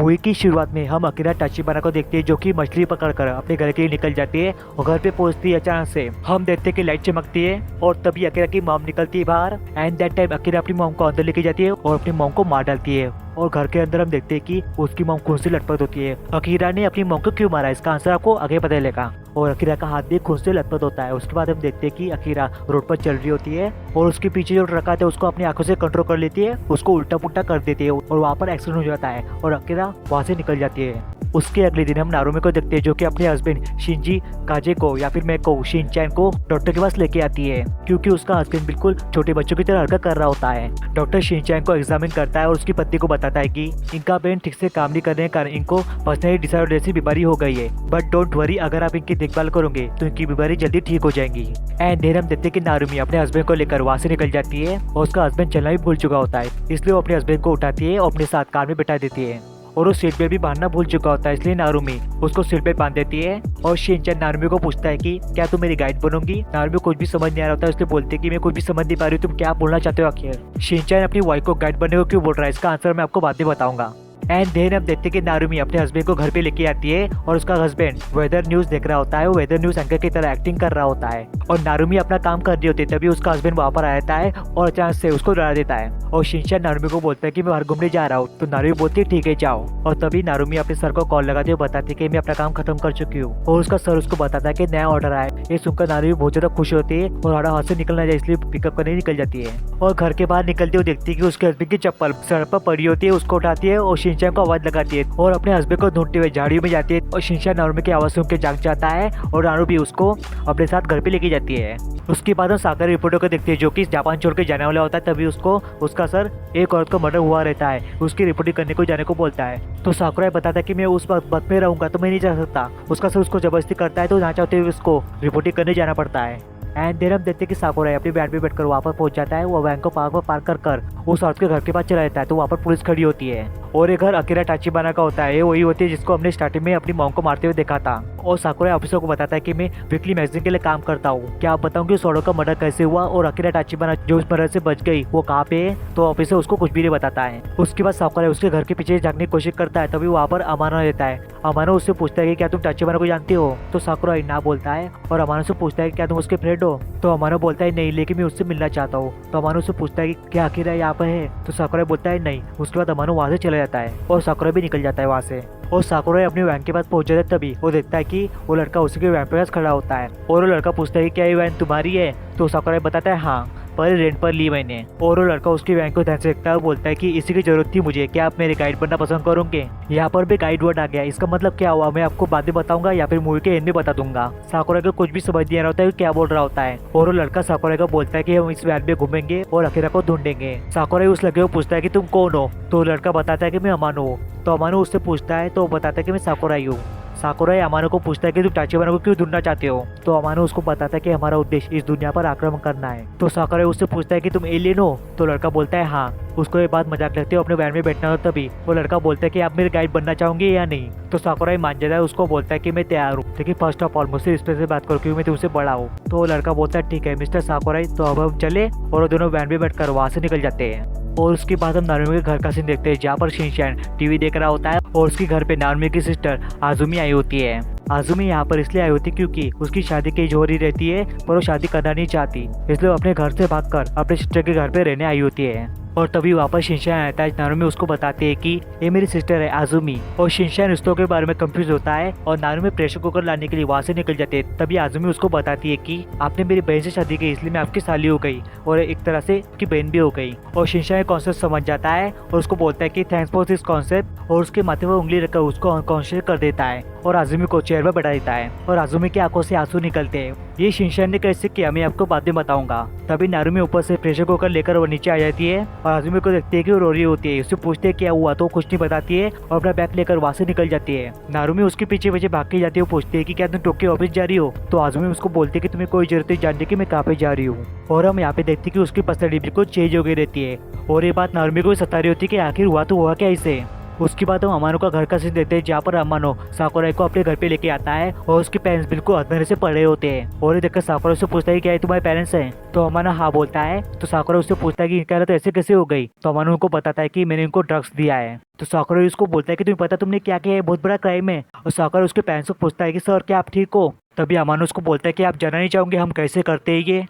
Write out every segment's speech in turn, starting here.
Movie की शुरुआत में हम अकीरा टाचिबाना को देखते हैं जो कि मछली पकड़कर अपने घर के लिए निकल जाती है और घर पे पहुंचती है। अचानक से हम देखते हैं कि लाइट चमकती है और तभी अकीरा की मॉम निकलती है बाहर। एंड दैट टाइम अकीरा अपनी मॉम को अंदर लेके जाती है और अपनी मॉम को मार डालती है। और घर के अंदर हम देखते हैं कि उसकी मॉम खून से लटपट होती है। अकीरा ने अपनी मॉम को क्यों मारा, इसका आंसर आपको आगे पता चलेगा। और अकीरा का हाथ भी खून से लटपट होता है। उसके बाद हम देखते हैं कि अकीरा रोड पर चल रही होती है और उसके पीछे जो ट्रक आता है उसको अपनी आंखों से कंट्रोल कर लेती है, उसको उल्टा पुल्टा कर देती है और वहाँ पर एक्सीडेंट हो जाता है और अकीरा वहाँ से निकल जाती है। उसके अगले दिन हम नारुमी को देखते हैं जो कि अपने हस्बैंड शिंजी काजे को या फिर मैं को शिनचैन को डॉक्टर के पास लेके आती है क्योंकि उसका हस्बैंड बिल्कुल छोटे बच्चों की तरह हरकत कर रहा होता है। डॉक्टर शिनचैन को एग्जामिन करता है और उसकी पत्नी को बताता है कि इनका ब्रेन ठीक से काम नहीं करने के कारण इनको पर्सनैलिटी डिसऑर्डर जैसी बीमारी हो गई है, बट डोंट वरी, अगर आप इनकी देखभाल करोगे तो इनकी बीमारी जल्दी ठीक हो जाएंगी। एंड देर हम देखते हैं कि नारुमी अपने हस्बैंड को लेकर वहाँ से निकल जाती है और उसका हस्बैंड चलना भी भूल चुका होता है, इसलिए वो अपने हस्बैंड को उठाती है और अपने साथ कार में बैठा देती है। और वो सीट बेल्ट भी बांधना भूल चुका होता है, इसलिए नारुमी उसको सीट बेल्ट बांध देती है। और शिनचैन नारुमी को पूछता है कि क्या तुम मेरी गाइड बनोगी। नारुमी कुछ भी समझ नहीं आ रहा होता है, इसलिए बोलते हैं कि मैं कुछ भी समझ नहीं पा रही हूँ, तुम क्या बोलना चाहते हो आखिर। शिनचैन अपनी वाइफ को गाइड बनने को क्यों बोल रहा है, इसका आंसर मैं आपको बाद में बताऊंगा। एंड देन हम देखते हैं कि नारुमी अपने हस्बैंड को घर पे लेके आती है और उसका हस्बैंड वेदर न्यूज देख रहा होता है, वो वेदर न्यूज एंकर की तरह एक्टिंग कर रहा होता है और नारुमी अपना काम कर रही होती है। तभी उसका हस्बैंड वहाँ पर आ जाता है और अचानक से उसको डरा देता है और शिनचैन नारुमी को बोलता है कि मैं बाहर घूमने जा रहा हूँ, तो नारुमी बोलती है ठीक है जाओ। और तभी नारुमी अपने सर को कॉल लगाती है और बताती है कि मैं अपना काम खत्म कर चुकी हूँ और उसका सर उसको बताता है कि नया ऑर्डर आया। ये सुनकर नारुमी बहुत ज्यादा खुश होती है और ऑर्डर हाथ से निकलना जाए इसलिए पिकअप करने निकल जाती है। और घर के बाहर निकलते हुए देखती है कि उसके हस्बैंड की चप्पल सड़क पर पड़ी होती है, उसको उठाती है और शिनचैन को आवाज लगाती है और अपने हस्बैंड को ढूंढते हुए झाड़ियों में जाती है और शिनचैन नारुमी की आवाज सुन के जाग जाता है और नारुमी उसको अपने साथ घर पे लेके जाती है। उसके बाद हम साकरा रिपोर्टर को देखते हैं जो कि जापान छोड़ के जाने वाला होता है। तभी उसको उसका सर एक औरत को मर्डर हुआ रहता है, उसकी रिपोर्टिंग करने को जाने को बोलता है। तो साकुरा बताता है कि मैं उस वक्त में रहूंगा तो मैं नहीं जा सकता। उसका सर उसको जबरदस्ती करता है तो ना चाहते हुए उसको रिपोर्टिंग करने जाना पड़ता है। एंड देर हम देखते हैं कि साकुरा अपनी बैट पे बैठकर वहाँ पर पहुंच जाता है। वो वैन को पार्क पर पार्क कर उस औरत के घर के पास चला जाता है तो वहाँ पर पुलिस खड़ी होती है और ये घर अकीरा टाचिबाना का होता है। ये वही होती है जिसको हमने स्टार्टिंग में अपनी मॉम को मारते हुए देखा था। और साकुरा ऑफिसर को बताता है कि मैं वीकली मैगजीन के लिए काम करता हूँ, क्या आप बताऊंगी उस औरत का मर्डर कैसे हुआ और अकीरा टाचिबाना जो उस मर्डर से बच गई वो कहाँ पे है। तो ऑफिसर उसको कुछ भी नहीं बताता है। उसके बाद साकुरा उसके घर के पीछे जागने की कोशिश करता है, तभी वहाँ पर अमानो रहता है। अमानो उससे पूछता है कि क्या तुम टाचिबाना को जानती हो। तो साकुरा ना बोलता है और अमानो से पूछता है कि क्या तुम उसके फ्रेंड हो। तो अमानो बोलता है नहीं, लेकिन मैं उससे मिलना चाहता हूँ। तो अमानो से पूछता है कि क्या अकीरा यहाँ पर है। तो साकुरा बोलता है नहीं। उसके बाद अमानो वहाँ से चला जाता है और साकुरा भी निकल जाता है वहाँ से। और साकुरा अपनी वैन के पास पहुंच जाता है तभी वो देखता है कि वो लड़का उसी के वैन पे पास खड़ा होता है और वो लड़का पूछता है कि क्या ये वैन तुम्हारी है। तो साकुरा बताता है हाँ, पर रेंट पर ली मैंने। और वो लड़का उसकी वैन को ध्यान से देखता है और बोलता है कि इसी की जरूरत थी मुझे, क्या आप मेरे गाइड बनना पसंद करोगे। यहाँ पर भी गाइड वर्ड आ गया, इसका मतलब क्या हुआ मैं आपको बाद में बताऊंगा या फिर मूवी के एंड में बता दूंगा। साकुरा को कुछ भी समझ नहीं आ रहा होता है क्या बोल रहा होता है और वो लड़का साकुरा को बोलता है कि हम इस वैन में घूमेंगे और अकीरा को ढूंढेंगे। साकुरा उस लड़के को पूछता है कि तुम कौन हो। तो लड़का बताता है कि मैं अमानो हूँ। तो अमानो उससे पूछता है तो बताता है कि मैं साकुरा हूँ। साकुरा अमानो को पूछता है कि तुम टाचिबाना को क्यों ढूंढना चाहते हो। तो अमानो उसको बताता है कि हमारा उद्देश्य इस दुनिया पर आक्रमण करना है। तो साकुरा उससे पूछता है कि तुम एलियन हो। तो लड़का बोलता है हाँ। उसको ये बात मजाक लगती है अपने वैन में बैठना हो तभी वो लड़का बोलता है कि आप मेरे गाइड बनना चाहोगे या नहीं। तो साकुरा मान जाता है, उसको बोलता है कि मैं तैयार हूँ, लेकिन फर्स्ट ऑफ ऑल मुझसे इस पे से बात करो क्योंकि मैं तुमसे बड़ा हूँ। तो वो लड़का बोलता है ठीक है मिस्टर साकुरा, तो अब हम चले। और वो दोनों वैन में बैठकर वहाँ से निकल जाते हैं। और उसके बाद हम नारुमी के घर का सीन देखते हैं जहाँ पर शिनचैन टीवी देख रहा होता है और उसके घर पे नारुमी की सिस्टर आजुमी आई होती है। आजुमी यहाँ पर इसलिए आई होती क्योंकि उसकी शादी की एज हो रही रहती है पर वो शादी करना नहीं चाहती, इसलिए वो अपने घर से भागकर अपने सिस्टर के घर पे रहने आई होती है। और तभी वापस शिनचैन आता है। नारुमी उसको बताती है कि ये मेरी सिस्टर है आजुमी। और शिनचैन रिश्तों के बारे में कंफ्यूज होता है और नारुमी प्रेशर कुकर लाने के लिए वहाँ से निकल जाते हैं। तभी आजुमी उसको बताती है कि आपने मेरी बहन से शादी की इसलिए मैं आपकी साली हो गई और एक तरह से आपकी बहन भी हो गई। और शिनचैन कॉन्सेप्ट समझ जाता है और उसको बोलता है कि थैंक्स फॉर दिस कॉन्सेप्ट और उसके माथे पर उंगली रखकर उसको अनकॉन्शियस कर देता है और आजुमी को चेयर पर बैठा देता है और आजुमी की आंखों से आंसू निकलते हैं। ये शिनचैन ने कैसे किया मैं आपको बाद में बताऊंगा। तभी नारुमी ऊपर से प्रेशर कुकर लेकर वो नीचे आ जाती है और आजुमी को देखती है कि वो रो रही होती है। उससे पूछते हैं क्या हुआ तो कुछ नहीं बताती है और अपना बैग लेकर वहाँ से निकल जाती है। नारुमी उसके पीछे पीछे भाग के जाती है। वो पूछती है कि क्या तुम टोक्यो ऑफिस जा रही हो। तो आजुमी उसको बोलती है कि तुम्हें कोई जरूरत नहीं जानने की मैं कहाँ पे जा रही हूँ। और हम यहाँ पे देखते हैं कि उसकी पर्सनैलिटी बिल्कुल चेंज हो गई रहती है और ये बात नारुमी को भी सता रही होती है कि आखिर हुआ तो हुआ क्या इसे। उसके बाद हम अमानो का घर का सीन देखते हैं जहाँ पर अमानो साकुरा को अपने घर पे लेके आता है और उसके पेरेंट्स बिल्कुल अंधेरे से पड़े होते हैं। और ये देखकर साकुरा से पूछता है क्या ये तुम्हारे पेरेंट्स हैं? तो अमानो हाँ बोलता है। तो साकुरा उससे पूछता है कि इनका तो ऐसे कैसे हो गई? तो अमानो उनको बताता है कि मैंने इनको ड्रग्स दिया है। तो साकुरा उसको बोलता है कि तुम्हें पता तुमने क्या किया है, बहुत बड़ा क्राइम है। और साकुरा उसके पेरेंट्स को पूछता है कि सर क्या आप ठीक हो? तभी अमानो उसको बोलता है कि आप जानना नहीं चाहोगे हम कैसे करते हैं ये।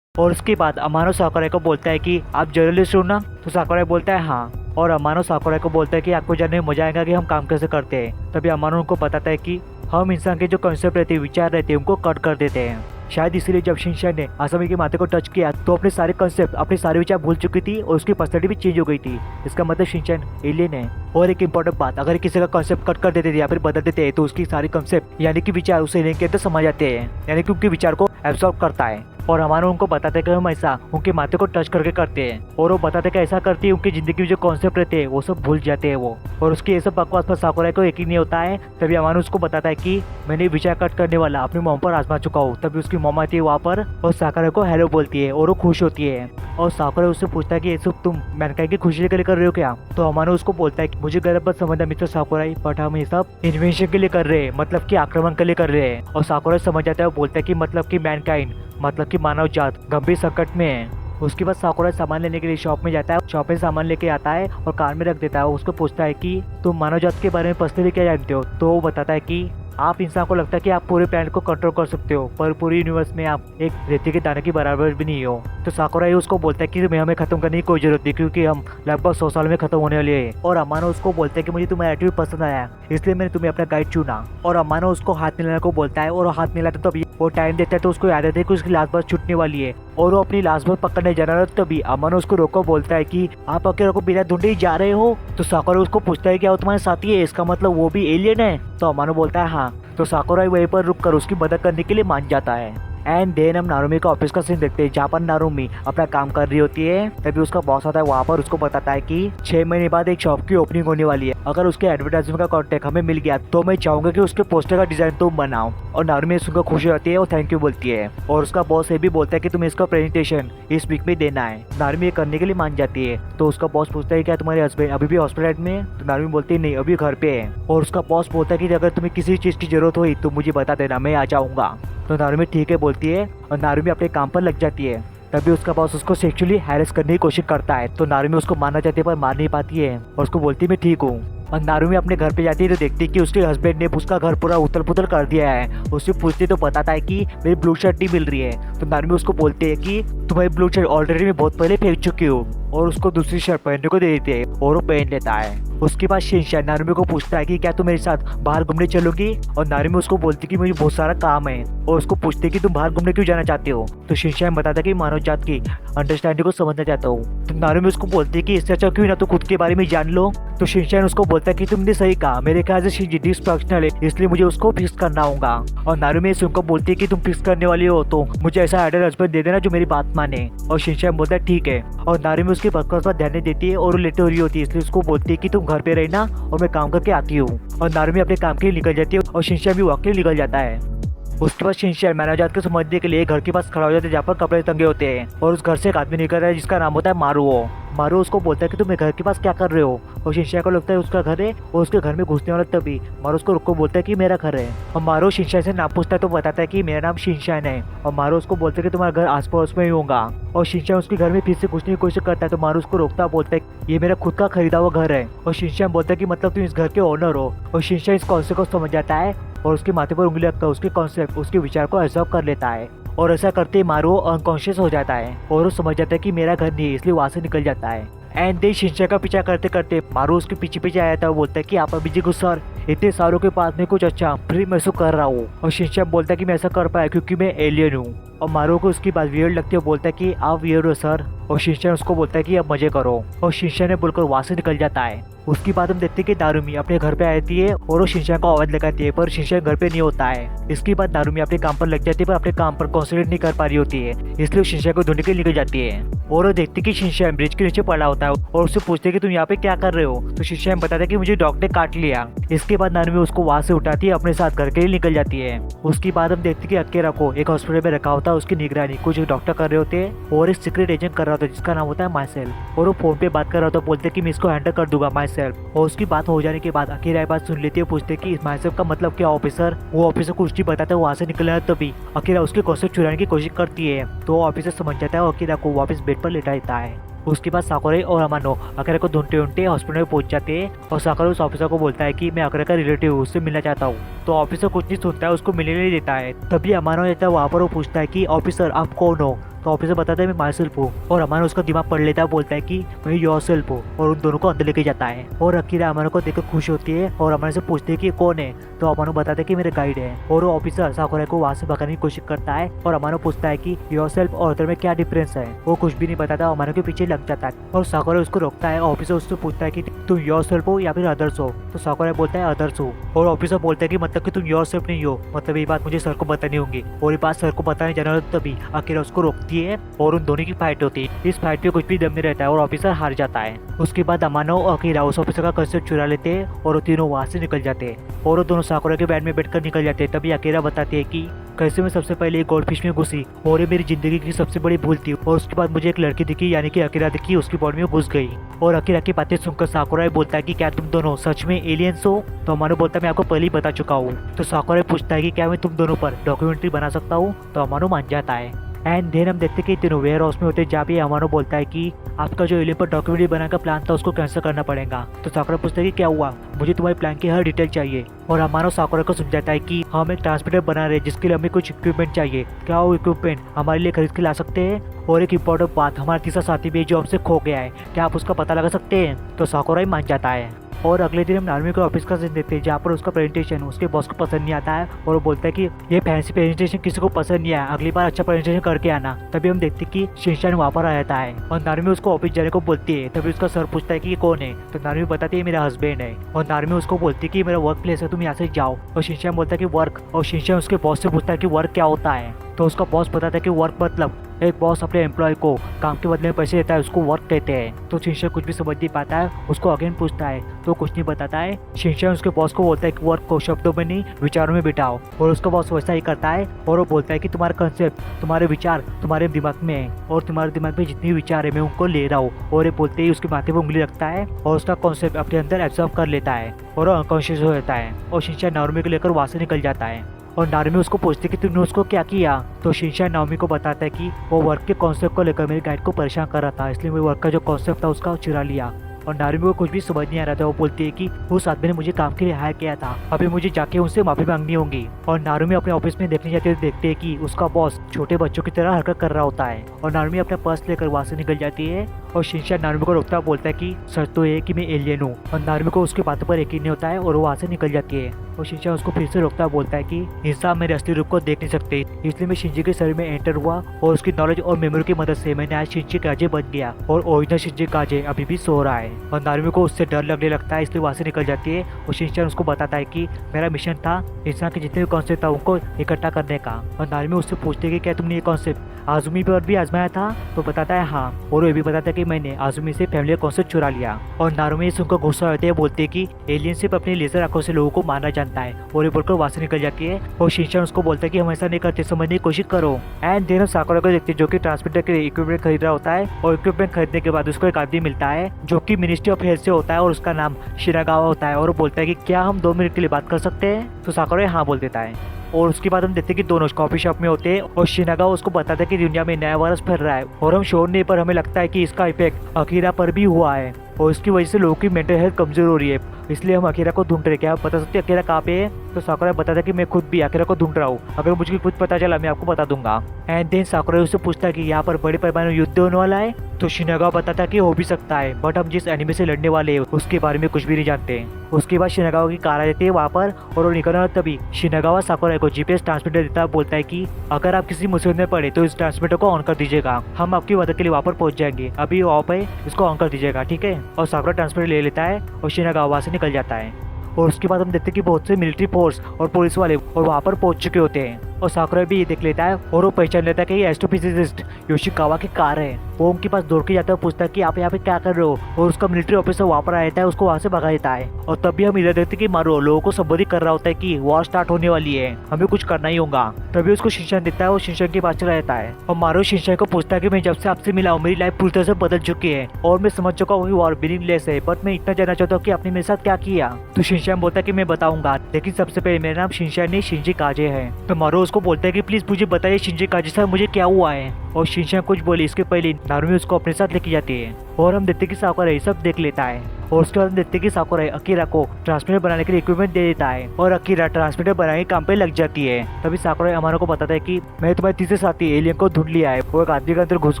और उसके बाद अमानो साकुरा को बोलता है कि आप जर्नलिस्ट हो ना? तो साकुरा बोलता है हाँ। और अमानो साकुरा को बोलता है कि आपको जानने में मजा आएगा कि हम काम कैसे करते हैं। तभी अमानो उनको बताता है कि हम इंसान के जो कॉन्सेप्ट रहते हैं, विचार रहते हैं, उनको कट कर देते हैं। शायद इसीलिए जब शिनचैन ने आसामी के माथे को टच किया तो अपने सारे कॉन्सेप्ट, अपने सारे विचार भूल चुकी थी और उसकी पर्सनैलिटी भी चेंज हो गई थी। इसका मतलब शिनचैन एलियन है। और एक इम्पोर्टेंट बात, अगर किसी का कॉन्सेप्ट कट कर देते थे या फिर बदल देते हैं तो उसकी सारी कॉन्सेप्ट यानी कि विचार उस एलियन के अंदर समा जाते हैं, यानी कि उनके विचार को एब्सॉर्ब करता है। और हमारे उनको बताते कि हम ऐसा उनके माथे को टच करके करते हैं और वो बताते कि ऐसा करती है उनकी जिंदगी में जो कॉन्सेप्ट रहते हैं वो सब भूल जाते हैं वो। और उसकी ये सब बकवास पर साकुरा को यकीन नहीं होता है। तभी हमारे उसको बताता है कि मैंने विचार कट करने वाला अपनी मॉम पर आजमा चुका हूँ। तभी उसकी मॉम आती है वहाँ पर और साकुरा को हेलो बोलती है और वो खुश होती है। और साकुरा उससे पूछता है कि ये सब तुम मैनकाइंड की खुशी के लिए कर रहे हो क्या? तो हमारे उसको बोलता है कि मुझे गलत मत समझना मिस्टर साकुरा, बट हम ये सब इन्वेंशन के लिए कर रहे हैं, मतलब कि आक्रमण के लिए कर रहे हैं। और साकुरा समझ जाता है, बोलता है कि मतलब कि मैनकाइंड मतलब कि मानव जात गंभीर संकट में है। उसके बाद साकुरा सामान लेने के लिए शॉप में जाता है, शॉप में सामान लेके आता है और कार में रख देता है। उसको पूछता है कि तुम मानव जात के बारे में पर्सनली क्या जानते हो? तो वो बताता है कि आप इंसान को लगता है कि आप पूरे प्लैनेट को कंट्रोल कर सकते हो, पर पूरे यूनिवर्स में आप एक रेती के दाने के बराबर भी नहीं हो। तो साकुरा ये उसको बोलता है कि हमें खत्म करने की कोई जरूरत नहीं, क्योंकि हम लगभग 100 साल में खत्म होने वाले हैं। और अमानो उसको बोलता है कि मुझे तुम्हारा एटीट्यूड पसंद आया, इसलिए मैंने तुम्हें अपना गाइड चुना। और अमानो उसको हाथ मिलाने को बोलता है और हाथ मिलाते तो अभी वो टाइम देता है तो उसको याद आता है कि उसकी लास्ट बस छूटने वाली है और वो अपनी लास्ट बस पकड़ने जा रहा है। तभी अमानो उसको रोको, बोलता है कि आप अकेले को बिना ढूंढे ही जा रहे हो? तो साकुरा उसको पूछता है क्या वो तुम्हारे साथी है, इसका मतलब वो भी एलियन है? तो अमानो बोलता है हाँ। तो साकुरा वहीं पर रुककर उसकी मदद करने के लिए मान जाता है। एंड देन हम नारुमी का ऑफिस का सीन देखते हैं जहाँ पर नारुमी अपना काम कर रही होती है। तभी उसका बॉस आता है वहाँ पर, उसको बताता है कि 6 महीने बाद एक शॉप की ओपनिंग होने वाली है, अगर उसके एडवर्टाइजमेंट का कॉन्टेक्ट हमें मिल गया तो मैं चाहूंगा कि उसके पोस्टर का डिजाइन तुम बनाओ। और नारुमी सुनकर खुश होती है और थैंक यू बोलती है। और उसका बॉस ये भी बोलता है कि तुम्हें इसका प्रेजेंटेशन इस वीक में देना है। नारुमी ये करने के लिए मान जाती है। तो उसका बॉस पूछता है क्या तुम्हारे हस्बैंड अभी भी हॉस्पिटल में? तो नारुमी बोलती है नहीं, अभी घर पे है। और उसका बॉस बोलता है कि अगर तुम्हें किसी चीज की जरूरत हुई तो मुझे बता देना, मैं आ जाऊंगा। तो नारुमी ठीक है बोलती है और नारुमी अपने काम पर लग जाती है। तभी उसका बॉस उसको सेक्सुअली हैरेस करने की कोशिश करता है। तो नारुमी उसको मारना चाहती है पर मार नहीं पाती है और उसको बोलती है मैं ठीक हूँ। और नारुमी अपने घर पे जाती है तो देखती है कि उसके हस्बैंड ने उसका घर पूरा उथल पुथल कर दिया है। उससे पूछती तो बताता है कि मेरी ब्लू शर्ट नहीं मिल रही है। तो नारुमी उसको बोलते है कि तुम्हारी ब्लू शर्ट ऑलरेडी मैं बहुत पहले फेंक चुकी हूँ और उसको दूसरी शर्ट पहनने को दे देते हैं और वो पहन लेता है। उसके बाद शिनचैन नारुमी को पूछता है कि क्या तुम मेरे साथ बाहर घूमने चलोगी? और नारुमी उसको बोलती है कि मुझे बहुत सारा काम है और उसको पूछती है कि तुम बाहर घूमने क्यों जाना चाहते हो? तो शिनचैन बताता है कि मानव जात की अंडरस्टैंडिंग को समझना चाहता हूँ। तो नारुमी उसको बोलती है कि इससे अच्छा क्यों ना तो खुद के बारे में जान लो। तो शिनचैन उसको बोलता है कि तुमने सही कहा, मेरे ख्याल से शिनजी डिसफंक्शनल है, इसलिए मुझे उसको फिक्स करना होगा। और नारुमी सुनकर बोलती है कि तुम फिक्स करने वाली हो तो मुझे ऐसा आइडियल हस्बैंड दे देना जो मेरी बात माने। और शिनचैन बोलता है ठीक है। और नारुमी उसकी बकवास पर ध्यान नहीं देती है और वो लेटे हो रही होती है, इसलिए उसको बोलती है कि तुम घर पे रहना और मैं काम करके आती हूँ। और नारुमी अपने काम के लिए निकल जाती है और शिनचैन भी वॉक के लिए निकल जाता है। उसके बाद शिनचैन मानव जात को समझने के लिए घर के पास खड़ा हो जाता है जहाँ पर कपड़े टंगे होते हैं। और उस घर से एक आदमी निकल रहा है जिसका नाम होता है मारुओ। मारुओ उसको बोलता है कि तुम घर के पास क्या कर रहे हो? और शिनचैन को लगता है उसका घर है और उसके घर में घुसने वाला। तभी मारुओ उसको रुको बोलता है कि मेरा घर है। और मारुओ शिनचैन से नाम पूछता है तो बताता है कि मेरा नाम शिनचैन है। और मारुओ उसको बोलता है कि तुम्हारा घर आस पड़ोस में ही होगा। और शिनचैन उसके घर में फिर से घुसने की कोशिश करता है तो मारुओ उसको रोकता बोलता है ये मेरा खुद का खरीदा हुआ घर है। और शिनचैन बोलता है कि मतलब तुम इस घर के ओनर हो। और शिनचैन इस कॉन्सेप्ट को समझ जाता है और उसके माथे पर उंगली रखकर उसके कॉन्सेप्ट, उसके विचार को एब्जॉर्ब कर लेता है। और ऐसा करते ही मारुओ अनकॉन्शियस हो जाता है और वो समझ जाता है कि मेरा घर नहीं है, इसलिए वहाँ से निकल जाता है। एंड देन शिनचैन का पीछा करते करते मारुओ उसके पीछे पीछे आया था। वो बोलता है कि आप अभी जी सर, इतने सालों के बाद मैं कुछ अच्छा फ्री महसूस कर रहा हूँ। और शिनचैन बोलता है कि मैं ऐसा कर पाया क्योंकि मैं एलियन हूँ। और मारुओ को उसकी बात वियर्ड लगती है, बोलता है कि आप वियर्ड हो सर। और शिनचैन उसको बोलता है कि अब मजे करो। और शिनचैन ने बोलकर वहाँ से निकल जाता है। उसके बाद हम देखते हैं कि नारुमी अपने घर पे आती है और वो शिनचैन को आवाज लगाती है पर शिनचैन घर पे नहीं होता है। इसके बाद नारुमी अपने काम पर लग जाती है पर अपने काम पर कॉन्सेंट्रेट नहीं कर पा रही होती है, इसलिए शिनचैन को ढूंढने के लिए निकल जाती है। और वो देखती है कि शिनचैन ब्रिज के नीचे पड़ा होता है और उससे पूछते है कि तुम यहाँ पे क्या कर रहे हो? तो शिनचैन बताता है कि मुझे डॉग ने काट लिया। इसके बाद नारुमी उसको वहाँ से उठाती है, अपने साथ घर के लिए निकल जाती है। उसके बाद हम देखते हैं कि अकेरा को एक हॉस्पिटल में रखा होता होता है उसकी निगरानी कुछ डॉक्टर कर रहे होते हैं और एक सीक्रेट एजेंट कर रहा होता है जिसका नाम होता है माइसेल, और वो फोन पे बात कर रहा होता है, बोलते कि मैं इसको हैंडल कर दूंगा माइसेल। और उसकी बात हो जाने के बाद अकीरा बात सुन लेती है, पूछते कि इस माइसेल का मतलब क्या ऑफिसर। वो ऑफिसर कुछ नहीं बताता, वहाँ से निकलना तभी अकीरा उसके कॉन्सेप्ट चुराने की कोशिश करती है, तो ऑफिसर समझ जाता है और अकीरा को वापस बेड पर लेटा देता है। उसके बाद साकुरे और अमानो अकरा को ढूंढते ढूंढते हॉस्पिटल में पहुंच जाते हैं और साकुरे उस ऑफिसर को बोलता है कि मैं अकरा का रिलेटिव हूँ, उससे मिलना चाहता हूँ। तो ऑफिसर कुछ नहीं सुनता है, उसको मिलने नहीं देता है। तभी अमानो रहता है वहाँ पर, वो पूछता है कि ऑफिसर आप कौन हो। तो ऑफिसर बताता है मैं माई सेल्फ हूँ, और अमानो उसका दिमाग पढ़ लेता है, बोलता है कि मैं योर सेल्फ हूँ, और उन दोनों को अंदर लेके जाता है। और अकीरा अमानो को देखकर खुश होती है और अमानो से पूछती है कि कौन है। तो अमानो बताता है कि मेरे गाइड है, और वो ऑफिसर साकुरा को वहाँ से भगाने की कोशिश करता है। और अमानो पूछता है कि योर सेल्फ और अदर में क्या डिफरेंस है। वो कुछ भी नहीं बताता, अमानो के पीछे लग जाता है और साकुरा उसको रोकता है। ऑफिसर उससे पूछता है कि तुम योर सेल्फ हो या फिर अदर्स हो। तो साकुरा बोलता है अदर्स हो, और ऑफिसर बोलता है कि मतलब कि तुम योर सेल्फ नहीं हो, मतलब ये बात मुझे सर को बतानी होगी। और ये बात सर को बताने जाना तभी अकीरा उसको रोकती है और उन दोनों की फाइट होती है। इस फाइट पे कुछ भी दम नहीं रहता है और ऑफिसर हार जाता है। उसके बाद अमानो और अकीरा उस ऑफिसर का कंसेप्ट चुरा लेते हैं और वो तीनों वहाँ से निकल जाते हैं, और वो दोनों साकुरा के बैड में बैठकर निकल जाते हैं। तभी अकीरा बताती है कि कैसे मैं सबसे पहले एक गोल्डफिश में घुसी और ये मेरी जिंदगी की सबसे बड़ी भूल थी, और उसके बाद मुझे एक लड़की दिखी यानी कि अकीरा दिखी, उसकी बॉडी में घुस गई। और अकीरा की बातें सुनकर साकुरा बोलता है कि क्या तुम दोनों सच में एलियंस हो। तो अमानो बोलता है मैं आपको पहले ही बता चुका हूँ। तो साकुरा पूछता है कि क्या मैं तुम दोनों पर डॉक्यूमेंट्री बना सकता हूँ। तो अमानो मान जाता है। एंड देन हम देखते कि तीनों वेयर हाउस में होते हैं, जहाँ पे अमानो बोलता है कि आपका जो एलियन पर डॉक्यूमेंट्री बनाने का प्लान था उसको कैंसिल करना पड़ेगा। तो साकुरा पूछता है कि क्या हुआ, मुझे तुम्हारे प्लान की हर डिटेल चाहिए। और अमानो साकुरा को समझाता है कि हम एक ट्रांसमीटर बना रहे हैं जिसके लिए हमें कुछ इक्विपमेंट चाहिए, क्या वो इक्विपमेंट हमारे लिए खरीद के ला सकते हैं। और एक इम्पोर्टेंट बात, हमारा तीसरा साथी भी जो हमसे खो गया है, क्या आप उसका पता लगा सकते हैं। तो साकुरा ही मान जाता है। और अगले दिन हम नार्मी को ऑफिस का सीन देखते हैं, जहाँ पर उसका प्रेजेंटेशन उसके बॉस को पसंद नहीं आता है, और वो बोलता है कि ये फैंसी प्रेजेंटेशन किसी को पसंद नहीं आया, अगली बार अच्छा प्रेजेंटेशन करके आना। तभी हम देखते हैं कि शिनचैन वहाँ पर आ जाता है और नार्मी उसको ऑफिस जाने को बोलती है। तभी उसका सर पूछता है कि ये कौन है। तो नार्मी बताती है मेरा हस्बैंड है, और नार्मी उसको बोलती है कि मेरा वर्क प्लेस है, तुम यहाँ से जाओ। और शिनचैन बोलता है कि वर्क, और शिनचैन उसके बॉस से पूछता है कि वर्क क्या होता है। तो उसका बॉस बताता है कि वर्क मतलब एक बॉस अपने एम्प्लॉय को काम के बदले में पैसे देता है, उसको वर्क कहते हैं। तो शिनचैन कुछ भी समझ नहीं पाता है, उसको अगेन पूछता है तो कुछ नहीं बताता है। शिनचैन उसके बॉस को बोलता है कि वर्क को शब्दों में नहीं विचारों में बिठाओ, और उसका बॉस वैसा ही करता है। और वो बोलता है कि तुम्हारा कंसेप्ट, तुम्हारे विचार तुम्हारे दिमाग में है, और तुम्हारे दिमाग में जितनी विचार है मैं उनको ले रहा हूँ। और ये बोलते ही उसके माथे पर उंगली रखता है और उसका कॉन्सेप्ट अपने अंदर एब्जॉर्ब कर लेता है और अनकॉन्शियस हो जाता है। और शिनचैन नार्मी को लेकर वहाँ से निकल जाता है, और नार्मी उसको पूछती कि तुमने उसको क्या किया। तो शिनचैन नार्मी को बताता है कि वो वर्क के कॉन्सेप्ट को लेकर मेरे गाइड को परेशान कर रहा था, इसलिए मैं वर्क का जो कॉन्सेप्ट था उसका चुरा लिया। और नार्मी को कुछ भी समझ नहीं आ रहा था। वो बोलती है कि उस आदमी ने मुझे काम के लिए हायर किया था, अभी मुझे जाके उनसे माफी मांगनी होगी। और नार्मी अपने ऑफिस में देखने जाते हुए देखते हैं कि उसका बॉस छोटे बच्चों की तरह हरकत कर रहा होता है, और नार्मी अपना पर्स लेकर वहाँ से निकल जाती है। और शिनचैन नार्मी को रोकता बोलता है कि सच तो ये कि मैं एलियन हूँ, और नार्मी को उसकी बातों पर यकीन नहीं होता है और वो वहाँ से निकल जाती है। और शिनचैन उसको फिर से रोकता बोलता है कि इंसान मेरे असली रूप को देख नहीं सकते, इसलिए मैं शिनजी के शरीर में एंटर हुआ और उसकी नॉलेज और मेमोरी की मदद से मैंने आज शिनजी काजे बन गया, और ओरिजिनल शिनजी काजे अभी भी सो रहा है। और नार्मी को उससे डर लगने लगता है, इसलिए वहाँ से निकल जाती है। और शिनचैन उसको बताता है कि मेरा मिशन था इंसान के जितने भी कॉन्सेप्ट था उनको इकट्ठा करने का। और नार्मी उससे पूछती है कि क्या तुमने ये कॉन्सेप्ट आजुमी पर भी आजमाया था। तो बताता है हाँ, और वो भी बताता है कि मैंने आजुमी से फैमिली कॉन्सेप्ट चुरा लिया। और नार्मी सुनकर गुस्सा होते हैं, बोलते हैं कि एलियन सिर्फ अपने लेजर आंखों से लोगों को मारना जानता है, और ये बोलकर वहाँ से निकल जाती है। और शिनचैन उसको बोलता है कि हम ऐसा नहीं करते, समझने की कोशिश करो। एंड देन हम साकुरा को देखते हैं जो कि ट्रांसमीटर के लिए इक्विपमेंट खरीद रहा होता है, और इक्विपमेंट खरीदने के बाद उसको एक आदमी मिलता है जो कि मिनिस्ट्री ऑफ हेल्थ से होता है, और उसका नाम शिनागावा होता है। और वो बोलता है कि क्या हम 2 मिनट के लिए बात कर सकते हैं। तो साकुरा हाँ बोल देता है। और उसके बाद हम देखते हैं कि दोनों कॉफी शॉप में होते हैं, और शिनागावा उसको बताता है कि दुनिया में नया वायरस फैल रहा है, और हम श्योर नहीं पर हमें लगता है कि इसका इफेक्ट अकीरा पर भी हुआ है, और इसकी वजह से लोगों की मेंटल हेल्थ कमजोर हो रही है, इसलिए हम अकीरा को ढूंढ रहे हैं। क्या आप बता सकते हैं अकीरा कहाँ पे है। तो साकुरा बताता है कि मैं खुद भी अकीरा को ढूंढ रहा हूँ, अगर मुझे कुछ पता चला मैं आपको बता दूंगा। एंड देन साकुरा उससे पूछता है कि यहाँ पर बड़े पैमाने में युद्ध होने वाला है। तो शिनागावा बताता है कि हो भी सकता है, बट हम जिस एनिमी से लड़ने वाले हैं उसके बारे में कुछ भी नहीं जानते। उसके बाद शिनागावा की कार आ जाती है वहाँ पर, और वो निकलना तभी शिनागावा साकुरा को जीपीएस ट्रांसमीटर देता है, बोलता है कि अगर आप किसी मुसीबत में पड़े तो इस ट्रांसमीटर को ऑन कर दीजिएगा, हम आपकी मदद के लिए वहाँ पर पहुँच जाएंगे, अभी ऑफ है, इसको ऑन कर दीजिएगा, ठीक है। और साकुरा ट्रांसमीटर ले लेता है और शिनागावा से निकल जाता है। और उसके बाद हम देखते हैं कि बहुत से मिलिट्री फोर्स और पुलिस वाले और वहाँ पर पहुंच चुके होते हैं, और साकुरा भी ये देख लेता है और वो पहचान लेता है कि ये एस्ट्रोफिजिसिस्ट योशिकावा की कार है। वो उनके पास दौड़ के जाता है, पूछता है कि आप यहाँ पे क्या कर रहे हो, और उसका मिलिट्री ऑफिसर वहाँ पर आ जाता है, उसको वहाँ से भगा देता है। और तभी हम इधर देखते कि मारो लोगों को संबोधित कर रहा होता है कि वॉर स्टार्ट होने वाली है, हमें कुछ करना ही होगा। तभी उसको शिनचैन दिखता है, वो शिनचैन के पास चला जाता है और मारो शिनचैन को पूछता है कि मैं जब से आपसे मिला हूँ मेरी लाइफ पूरी तरह से बदल चुकी है और मैं समझ चुका हूँ वॉर मीनिंगलेस है, बट मैं इतना जानना चाहता हूँ कि आपने मेरे साथ क्या किया। तो शिनचैन बोलता है कि मैं बताऊंगा, लेकिन सबसे पहले मेरा नाम शिनचैन नहीं शिंजी काजे है। तो मारो उसको बोलता है कि प्लीज मुझे बताइए शिंजी काजे सर मुझे क्या हुआ है। और शिनचैन कुछ बोले इसके पहले नारुमी उसको अपने साथ लेके जाती है और हम देखते कि साकुरा ये सब देख लेता है। और उसके बाद हम देखते कि साकुरा अकीरा को ट्रांसमीटर बनाने के लिए इक्विपमेंट दे देता है और अकीरा ट्रांसमीटर बनाने के काम पे लग जाती है। तभी साकुरा अमानो को बताता है कि मैं तुम्हारे तीसरे साथी एलियन को ढूंढ लिया है, वो एक आदमी के अंदर घुस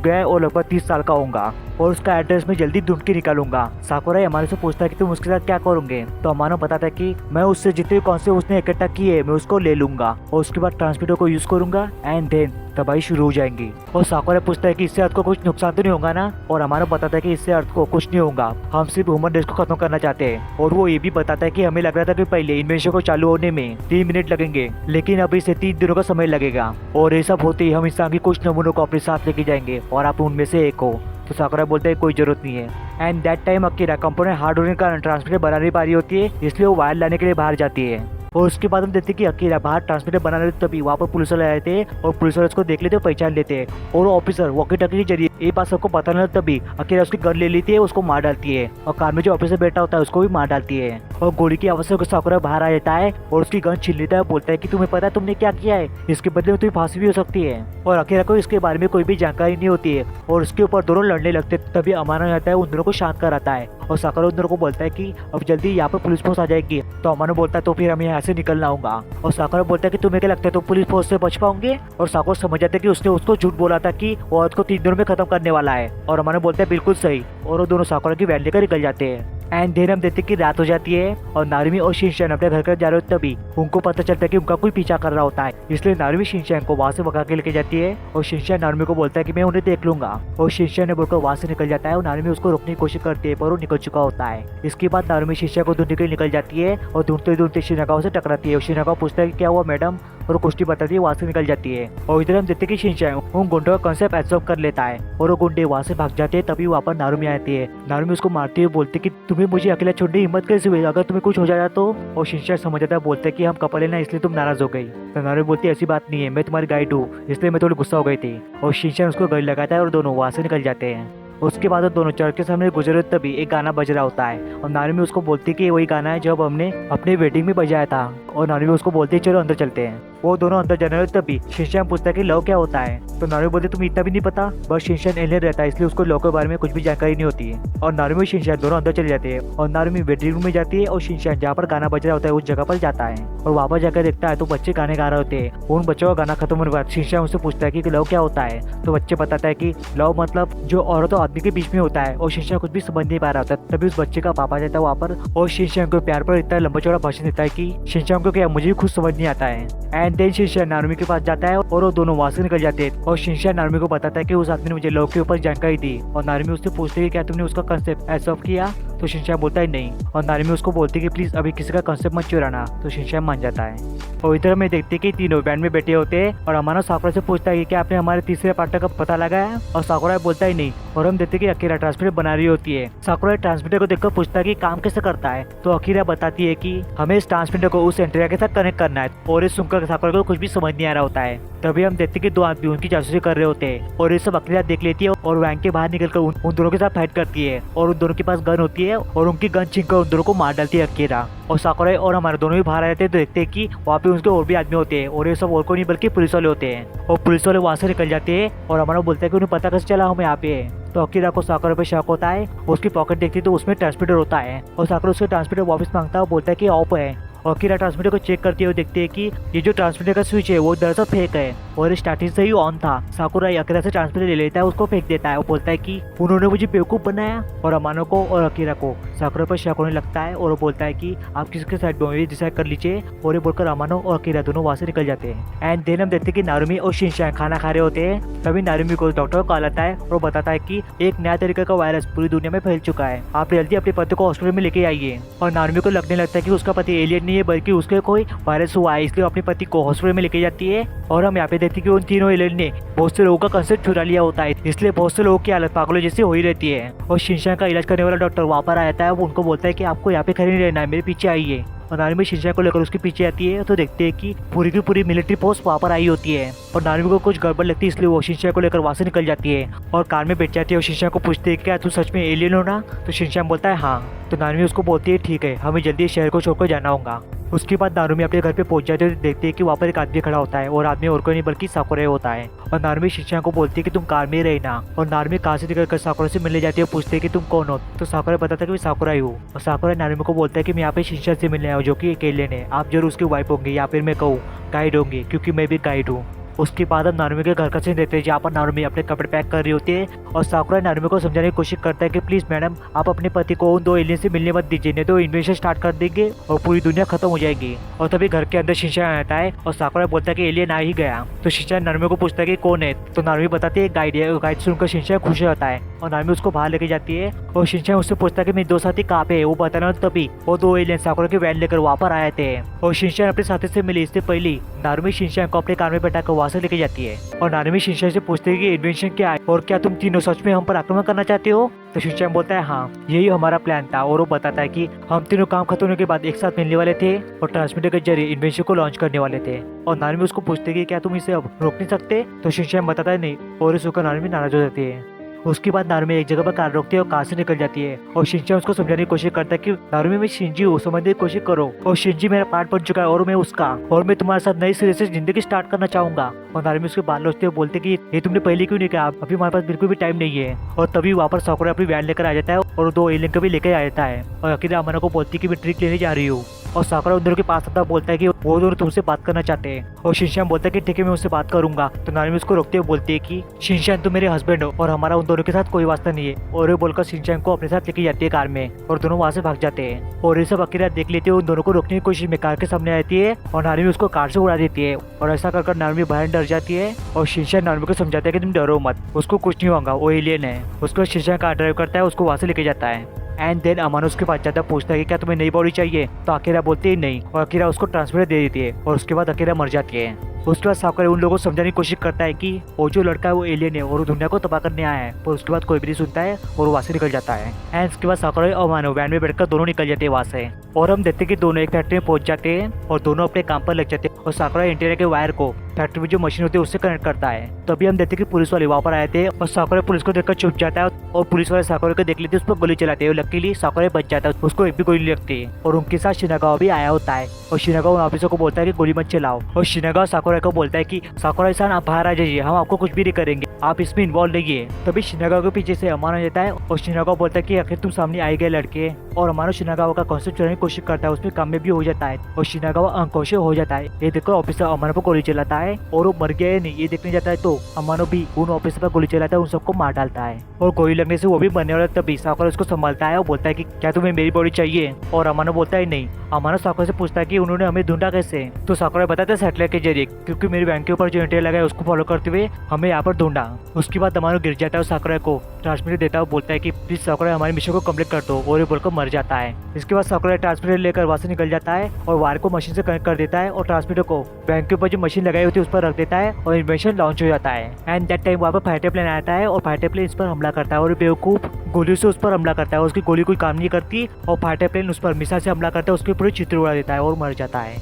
गया है और लगभग 30 साल का होगा और उसका एड्रेस मैं जल्दी ढूंढ के निकालूंगा। साकुरा अमानो से पूछता है कि तुम उसके साथ क्या करोगे। तो अमानो बताता है कि मैं उससे जितने कॉन्सेप्ट उसने इकट्ठा किए मैं उसको ले लूंगा और उसके बाद ट्रांसमीटर को यूज करूंगा एंड देन तबाही शुरू हो जाएंगी। और साकुरा पूछता है कि इससे अर्थ को कुछ नुकसान तो नहीं होगा ना। और अमानो बताता है कि इससे अर्थ को कुछ नहीं होगा, हम सिर्फ ह्यूमन रेस को खत्म करना चाहते हैं। और वो ये भी बताता है कि हमें लग रहा था कि पहले इन्वेंशन को चालू होने में 3 मिनट लगेंगे, लेकिन अभी से 3 दिनों का समय लगेगा और ये सब होते ही हम इंसान की कुछ नमूनों को अपने साथ लेके जाएंगे और आप उनमें से एक हो। तो साकुरा बोलता है कोई जरूरत नहीं है। And that time Akira component hard होने का ट्रांसमीटर बना नहीं पा रही होती है, इसलिए वो वायर लाने के लिए बाहर जाती है। और उसके बाद हम देखते हैं कि अकीरा बाहर ट्रांसमीटर बना रहे, तभी वहाँ पर पुलिस वाले आए थे और पुलिस वाले उसको देख लेते और पहचान लेते हैं और ऑफिसर वॉकी टॉकी के जरिए ये बात सबको पता नहीं लगता, तभी अकीरा उसकी गन ले लेती है, उसको मार डालती है और कार में जो ऑफिसर बैठा होता है उसको भी मार डालती है। और गोली की आवाज से साकुरा बाहर आ जाता है और उसकी गन छीन लेता है, बोलता है कि तुम्हें पता है तुमने क्या किया है, इसके बदले में तुम्हें फांसी भी हो सकती है। और अकीरा को इसके बारे में कोई भी जानकारी नहीं होती है और उसके ऊपर दोनों लड़ने लगते, तभी अमानो आता है उन दोनों को शांत कराता है और साकुरा उन दोनों को बोलता है कि अब जल्दी यहाँ पर पुलिस फोर्स आ जाएगी। तो अमानो बोलता है तो फिर हमें यहाँ से निकलना होगा। और साकुरा बोलता है कि तुम्हें क्या लगता है तो पुलिस फोर्स से बच पाओगे। और साकुरा समझ जाता है कि उसने उसको झूठ बोला था कि वो अर्थ को 3 दिनों में खत्म करने वाला है। और अमानो बोलता है बिल्कुल सही, और वो दोनों साकुरा की वैन लेकर निकल जाते हैं। एंड देन हम देखते कि रात हो जाती है और नारुमी और शिनचैन अपने घर जा रहे हो, तभी उनको पता चलता है कि उनका कोई पीछा कर रहा होता है, इसलिए नारुमी शिनचैन को वहाँ से भगा के लेके जाती है और शिनचैन नारुमी को बोलता है कि मैं उन्हें देख लूंगा। और शिनचैन ने बोलकर वहाँ से निकल जाता है और नारुमी उसको रोकने की कोशिश करती है पर वो निकल चुका होता है। इसके बाद नारुमी शिनचैन को ढूंढने के लिए निकल जाती है और ढूंढते ढूंढते शिनागावा से टकराती है और शिनागावा पूछता है कि क्या हुआ मैडम, और कुछ नहीं बताती है, वहाँ से निकल जाती है। और इधर हम देखते कि शिनचैन उन गुंडों का कॉन्सेप्ट एब्सॉर्ब कर लेता है और वो गुंडे वहाँ से भाग जाते हैं। तभी वहाँ पर नारुमी आती है, नारुमी उसको मारती है, बोलती कि तुम्हें मुझे अकेला छोड़ने की हिम्मत कैसे हुई, अगर तुम्हें कुछ हो जाता तो। और शिनचैन समझ जाता है, बोलते कि हम कपल है ना इसलिए तुम नाराज हो गई। तो नारुमी बोलती ऐसी बात नहीं है, मैं तुम्हारी गाइड हूँ इसलिए मैं थोड़ी गुस्सा हो गई थी। और शिनचैन उसको गले लगाता है और दोनों वहाँ से निकल जाते हैं। उसके बाद दोनों चर्च के सामने गुजरे, तभी एक गाना बज रहा होता है और नारुमी उसको बोलती कि वही गाना है जब हमने अपने वेडिंग में बजाया था। और नारुमी उसको बोलती है चलो अंदर चलते हैं। वो दोनों अंदर जाने लगे, तभी शिनचैन पूछता है कि लव क्या होता है। तो नारुमी बोलती तुम्हें इतना भी नहीं पता, बस शिनचैन एलियन रहता है इसलिए उसको लव के बारे में कुछ भी जानकारी नहीं होती है। और नारुमी और शिनचैन दोनों अंदर चले जाते हैं और नारुमी वेडिंग रूम में जाती है और शिनचैन जहाँ पर गाना बज रहा होता है उस जगह पर जाता है और वहाँ पर जाकर देखता है तो बच्चे गाने गा रहे होते हैं। उन बच्चों का गाना खत्म होने के बाद शिनचैन उससे पूछता है कि लव क्या होता है। तो बच्चे बताता है कि लव मतलब जो औरत और आदमी के बीच में होता है। और शिनचैन कुछ भी समझ नहीं पा रहा होता, तभी उस बच्चे का पापा जाता है वहाँ पर और शिनचैन को प्यार पर इतना लंबा चौड़ा भाषण देता है कि शिनचैन को क्या मुझे भी खुद समझ नहीं आता है। एंड देन शिनचैन नारुमी के पास जाता है और वो दोनों वहाँ से निकल जाते हैं। और शिनचैन नारुमी को बताता है कि उस आदमी ने मुझे लव के ऊपर जानकारी दी और नारुमी उससे पूछती है क्या तुमने उसका कंसेप्ट एब्सॉर्ब किया। तो शिनचैन बोलता है नहीं और नारुमी उसको बोलती है कि प्लीज अभी किसी का कंसेप्ट मत चुराना। तो शिनचैन मान जाता है। और इधर में देखते कि तीनों बैंड में बैठे होते हैं और अमानो साकुरा से पूछता है कि क्या आपने हमारे तीसरे पार्टनर का पता लगाया। और साकुरा बोलता ही नहीं। और हम देखते कि अकीरा ट्रांसमीटर बना रही होती है। साकुरा ट्रांसमीटर को देखकर पूछता है कि काम कैसे करता है। तो अकीरा बताती है कि हमें इस ट्रांसमीटर को उस एंटीना के साथ कनेक्ट करना है और इस सुनकर साकुरा को कुछ भी समझ नहीं आ रहा होता है। तभी हम देखते कि 2 आदमी उनकी जासूसी कर रहे होते हैं और ये सब अकीरा देख लेती है और वैन के बाहर निकलकर उन दोनों के साथ फाइट करती है और उन दोनों के पास गन होती है और उनकी गन छीनकर उन दोनों को मार डालती है अकीरा। और साकुरा और हमारे दोनों भी बाहर आ जाते हैं तो देखते हैं कि वहाँ पे उनके और भी आदमी होते हैं और ये सब और को नहीं बल्कि पुलिस वाले होते हैं। और पुलिस वाले वहाँ से निकल जाते हैं और हमारा बोलता है कि उन्हें पता कैसे चला हम यहाँ पे है। तो अकीरा को साकुरा पे शक होता है, उसकी पॉकेट देखती है तो उसमें ट्रांसमीटर होता है और साकुरा उसके ट्रांसमीटर वापस मांगता है और बोलता है कि ऑफ है। और अकीरा ट्रांसमीटर को चेक करते हुए देखते हैं कि ये जो ट्रांसमीटर का स्विच है वो दरअसल फेक है और स्टार्टिंग से ही ऑन था। साकुरा अकीरा से ट्रांसमीटर ले लेता है, उसको फेंक देता है और बोलता है कि उन्होंने मुझे बेवकूफ बनाया। और अमानो को और अकीरा को साकुरा पर शक होने लगता है और वो बोलता है कि आप किसके साइड में डिसाइड कर लीजिए। और ये बोलकर अमानो और अकीरा दोनों वहाँ से निकल जाते हैं। एंड देन हम देखते हैं कि नारुमी और शिनचैन खाना खा रहे होते हैं। तभी नारुमी को डॉक्टर कॉल आता है और बताता है कि एक नया तरीके का वायरस पूरी दुनिया में फैल चुका है, आप जल्दी अपने पति को हॉस्पिटल में लेके आइए। और नारुमी को लगने लगता है कि उसका पति एलियन नहीं है बल्कि उसके कोई वायरस हुआ है, इसलिए अपने पति को हॉस्पिटल में लेके जाती है। और हम यहाँ पे देखते हैं कि उन तीनों एलियन ने बहुत से लोगों का कंसेप्ट चुरा लिया होता है, इसलिए बहुत से लोगों की हालत पागलों जैसी हो ही रहती है। और शिनचैन का इलाज करने वाला डॉक्टर वहाँ पर आता है, वो उनको बोलता है कि आपको यहाँ पे खड़े नहीं रहना है, मेरे पीछे आइए। और नारुमी शिनचैन को लेकर उसके पीछे आती है तो देखते हैं कि पूरी की पूरी मिलिट्री फोर्स वहाँ पर आई होती है। और नारुमी को कुछ गड़बड़ लगती है, इसलिए वो शिनचैन को लेकर वहाँ से निकल जाती है और कार में बैठ जाती है। और शिनचैन को पूछते हैं क्या तू सच में एलियन हो ना? तो शिनचैन बोलता है हाँ। तो नारुमी उसको बोलती है ठीक है, हमें जल्दी शहर को छोड़कर जाना होगा। उसके बाद नारुमी अपने घर पे पहुंच जाते हैं तो देखते हैं कि वहाँ पर एक आदमी खड़ा होता है और आदमी और कोई नहीं बल्कि साकुरा होता है। और नारुमी शिनचैन को बोलती है कि तुम कार में ही रहना। और नारुमी कार से निकलकर साकुरा से मिलने जाती है, पूछते हैं कि तुम कौन हो? तो साकुरा बताता है कि मैं साकुरा ही हूँ। और साकुरा नारुमी को बोलता है कि मैं यहाँ पे शिनचैन से मिलने आया हूँ जो कि एक एलियन है, आप जरूर उसकी वाइफ होंगे या फिर मैं कहूँ गाइड होंगे, क्योंकि मैं भी गाइड हूँ। उसके बाद हम नारुमी के घर का सीन देखते हैं जहाँ पर नारुमी अपने कपड़े पैक कर रही होती है। और साकुरा नारुमी को समझाने की कोशिश करता है कि प्लीज मैडम आप अपने पति को उन दो एलियन से मिलने मत दीजिए, नहीं तो इन्वेशन स्टार्ट कर देंगे और पूरी दुनिया खत्म हो जाएगी। और तभी घर के अंदर शिनचैन आता है और साकुरा बोलता है कि एलियन आ ही गया। तो शिनचैन नारुमी को पूछता है कि कौन है? तो नारुमी बताती है गाइड है। गाइड सुनकर शिनचैन खुश होता है और नारुमी उसको बाहर लेके जाती है। और शिनचैन उससे पूछता है कि मेरे दो साथी कहाँ पे है, वो बताना। तभी वो दो एलियन साकुरा की वैन लेकर वहाँ पर आए थे और शिनचैन अपने साथी से मिली। इससे पहले नारुमी शिनचैन को अपने कार में बैठाकर वहाँ से लेके जाती है। और नारुमी शिनचैन से पूछते हैं कि इन्वेंशन क्या है और क्या तुम तीनों सच में हम पर आक्रमण करना चाहते हो? तो शिनचैन बोलता है हाँ, यही हमारा प्लान था। और वो बताता है कि हम तीनों काम खत्म होने के बाद एक साथ मिलने वाले थे और ट्रांसमीटर के जरिए इन्वेंशन को लॉन्च करने वाले थे। और नारुमी उसको पूछते कि क्या तुम इसे अब रोक नहीं सकते? तो शिनचैन बताता है नहीं, और इस सुनकर नारुमी नाराज हो जाती है। उसके बाद नारुमी एक जगह पर कार रोकती है और कार से निकल जाती है। और शिनचैन उसको समझाने की कोशिश करता है कि नारुमी मैं शिंजी हूँ, समझने की कोशिश करो, और शिंजी मेरा पार्ट बन चुका है और मैं उसका, और मैं तुम्हारे साथ नई सिरे से जिंदगी स्टार्ट करना चाहूंगा। और नारुमी उसके बाल नोचते हुए बोलते कि ये तुमने पहले क्यों नहीं कहा, अभी हमारे पास बिल्कुल भी टाइम नहीं है। और तभी वहाँ पर साकुरा अपनी वैन लेकर आ जाता है और दो एलियन को भी लेकर आ जाता है। और अकीरा अमानो को बोलती है कि मैं ट्रिक लेने जा रही हूँ। और साकुरा उन दोनों के पास आता बोलता है कि वो दोनों तुमसे बात करना चाहते हैं। और शिनचैन बोलता है कि ठीक है मैं उससे बात करूंगा। तो नारुमी उसको रोकते हुए बोलती है कि शिनचैन तुम मेरे हस्बैंड हो और हमारा उन दोनों के साथ कोई वास्ता नहीं है। और ये बोलकर शिनचैन को अपने साथ लेके जाती है कार में और दोनों वहाँ से भाग जाते हैं। और ये सब अकीरा देख लेते हैं, उन दोनों को रोकने की कोशिश में कार के सामने आती है और नारुमी उसको कार से उड़ा देती है। और ऐसा कर नारुमी बाहर डर जाती है और शिनचैन नारुमी को समझाता है कि तुम डरो मत, उसको कुछ नहीं होगा, वो एलियन है। उसको शिनचैन कार ड्राइव करता है, उसको वहाँ से लेके जाता है। एंड देन अमानो उसके पास जाता है, पूछता है कि क्या तुम्हें नई बॉडी चाहिए? तो अकीरा बोलती है नहीं, और अकीरा उसको ट्रांसफर दे देती है और उसके बाद अकीरा मर जाती है। उसके बाद साकुरा उन लोगों को समझाने की कोशिश करता है कि वो जो लड़का है वो एलियन है और वो दुनिया को तबाह करने आया है, पर उसके बाद कोई भी नहीं सुनता है और वो वहाँ से निकल जाता है। एंड उसके बाद साकुरा और अमानो वैन में बैठकर दोनों निकल जाते हैं वहाँ से। और हम देखते हैं कि दोनों एक फैक्ट्री में पहुंच जाते हैं और दोनों अपने काम पर लग जाते हैं। और साकुरा इंटीरियर के वायर को फैक्ट्री में जो मशीन होती है उससे कनेक्ट करता है। तभी हम देखते हैं कि पुलिस वाले वहाँ पर आए थे और साकुरा पुलिस को देखकर चुप जाता है और पुलिस वाले साकुरा को देख लेते हैं, उस पर गोली चलाते हैं। लकीली साकुरा बच जाता है, उसको एक भी गोली नहीं लगती और उनके साथ शिनागावा भी आया होता है। और शिनागावा ऑफिसर को बोलता है कि गोली मत चलाओ। और शिनागावा साकुरा को बोलता है कि साकुरा इंसान आप बाहर आ जाइए, हम आपको कुछ भी नहीं करेंगे, आप इसमें इन्वॉल्व नहीं है। तभी शिनागावा के पीछे से अमानो जाता है और शिनागावा बोलता है कि आखिर तुम सामने आए गए लड़के। और अमानो शिनागावा का कॉन्सेप्ट चलाने की कोशिश करता है, उसमें कामयाब भी हो जाता है और शिनागावा अनकॉन्शियस हो जाता है। ये देखकर ऑफिसर अमानो पर गोली चलाता है और वो मर गया है नहीं ये देखने जाता है तो अमानो भी उन ऑफिसर पर गोली चलाता है, उन सबको मार डालता है और गोली लगने से वो भी मरने वाला। तभी साकुरा उसको संभालता है और बोलता है कि क्या तुम्हें मेरी बॉडी चाहिए? और अमानो बोलता है नहीं। अमानो साकुरा से पूछता है कि उन्होंने हमें ढूंढा कैसे? तो साकुरा बताता है सैटेलाइट के जरिए, क्योंकि मेरी वैन के ऊपर जो इंटेल लगा है उसको फॉलो करते हुए हमें यहाँ पर ढूंढा। उसके बाद अमानो गिर जाता है और साकुरा को ट्रांसमीटर देता है, बोलता है कि प्लीज साकुरा हमारे मिशन को कंप्लीट कर दो, और ये बोलकर मर जाता है। इसके बाद साकुरा ट्रांसमीटर लेकर वहाँ से निकल जाता है और वायर को मशीन से कनेक्ट कर देता है और ट्रांसमीटर को वैन के ऊपर जो मशीन लगाई होती है उस पर रख देता है और इन्वेंशन लॉन्च हो जाता है। एंड दैट टाइम वहाँ पर फाइटर प्लेन आता है और फाइटर प्लेन इस पर हमला करता है और बेवकूफ गोली से उस पर हमला करता है। उसकी गोली कोई काम नहीं करती और फाइटर प्लेन उस पर मिसाइल से हमला करता है, उसके पूरे चित्र उड़ा देता है और मर जाता है।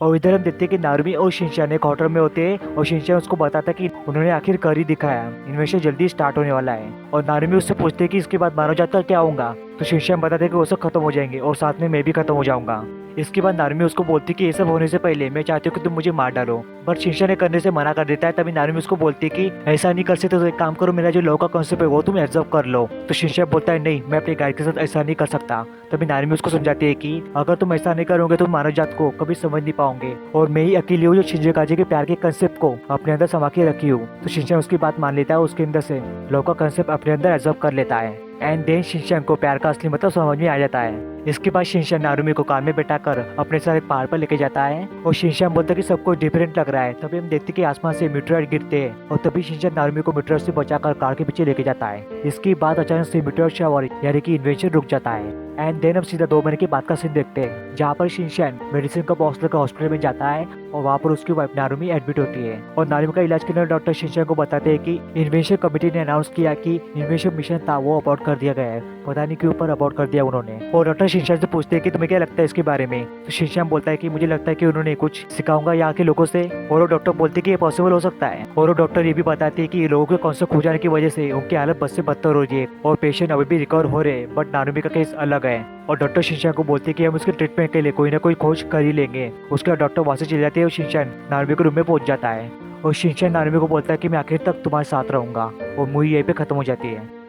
और इधर हम देखते हैं कि नारुमी और शिनचैन एक होटल में होते हैं और शिनचैन उसको बताता है कि उन्होंने आखिर कर ही दिखाया, इन्वेंशन जल्दी स्टार्ट होने वाला है। और नारुमी उससे पूछते हैं कि इसके बाद मानो जाता क्या होगा? तो शिनचैन बताते हैं कि वो सब खत्म हो जाएंगे और साथ में मैं भी खत्म हो जाऊंगा। इसके बाद नारुमी उसको बोलती है कि ये सब होने से पहले मैं चाहती हूँ कि तुम मुझे मार डालो, बट शिनचैन ने करने से मना कर देता है। तभी नारुमी उसको बोलती है कि ऐसा नहीं कर सकते तो एक काम करो, मेरा जो लॉ का कॉन्सेप्ट है वो तुम एब्जॉर्व कर लो। तो शिनचैन बोलता है नहीं, मैं अपने गाइड के साथ ऐसा नहीं कर सकता। तभी नारुमी उसको समझाती है कि अगर तुम ऐसा नहीं करोगे तो मानव जात को कभी समझ नहीं पाओगे और मैं ही अकेली हूँ जो शिनकाजी के प्यार के कंसेप्ट को अपने अंदर समा के रखी हूँ। तो शिनचैन उसकी बात मान लेता है, उसके अंदर से लॉ का कंसेप्ट अपने अंदर एब्जॉर्व कर लेता है। एंड देन शिनचैन को प्यार का असली मतलब समझ में आ जाता है। इसके बाद शिनचैन नारुमी को कार में बैठाकर अपने साथ एक पहाड़ पर लेके जाता है और शिनचैन बोलता है कि सब कुछ डिफरेंट लग रहा है। तभी हम देखते हैं कि आसमान से मीटरॉइड गिरते हैं और तभी शिनचैन नारुमी को मीटरॉइड से बचाकर कार के पीछे लेके जाता है। इसके बाद अचानक से मीटरॉइड शावर यानी कि इन्वेंशन रुक जाता है। एंड देन हम सीधा 2 महीने के बाद का सीन देखते हैं जहाँ पर शिनचैन मेडिसिन का बॉक्स लेकर हॉस्पिटल में जाता है और वहाँ पर उसकी वाइफ नारुमी एडमिट होती है और नारुमी का इलाज करने वाले डॉक्टर शिनचैन को बताते हैं कि इन्वेंशन कमेटी ने अनाउंस किया कि इन्वेंशन मिशन था वो अबॉर्ट कर दिया गया है। पता नहीं क्यों पर अबॉर्ट कर दिया उन्होंने। और डॉक्टर शिनचैन से पूछते हैं कि तुम्हें क्या लगता है इसके बारे में। तो शिनचैन बोलता है कि मुझे लगता है कि उन्होंने कुछ सिखाऊंगा यहाँ के लोगों से। और वो डॉक्टर बोलते हैं कि ये पॉसिबल हो सकता है। और वो डॉक्टर ये भी बताते हैं कि लोगों के कॉन्सेप्ट खो जाने की वजह से उनकी हालत बद से बदतर हो रही है और पेशेंट अभी भी रिकवर हो रहे हैं, बट नारुमी का केस अलग है। और डॉक्टर शिनचैन को बोलते हैं कि हम उसके ट्रीटमेंट के लिए कोई ना कोई खोज कर ही लेंगे। उसके बाद डॉक्टर वहाँ से चले जाते हैं और शिनचैन नारुमी के रूम में पहुंच जाता है और शिनचैन नारुमी को बोलता है कि मैं आखिर तक तुम्हारे साथ रहूंगा और मूवी यहीं पे खत्म हो जाती है।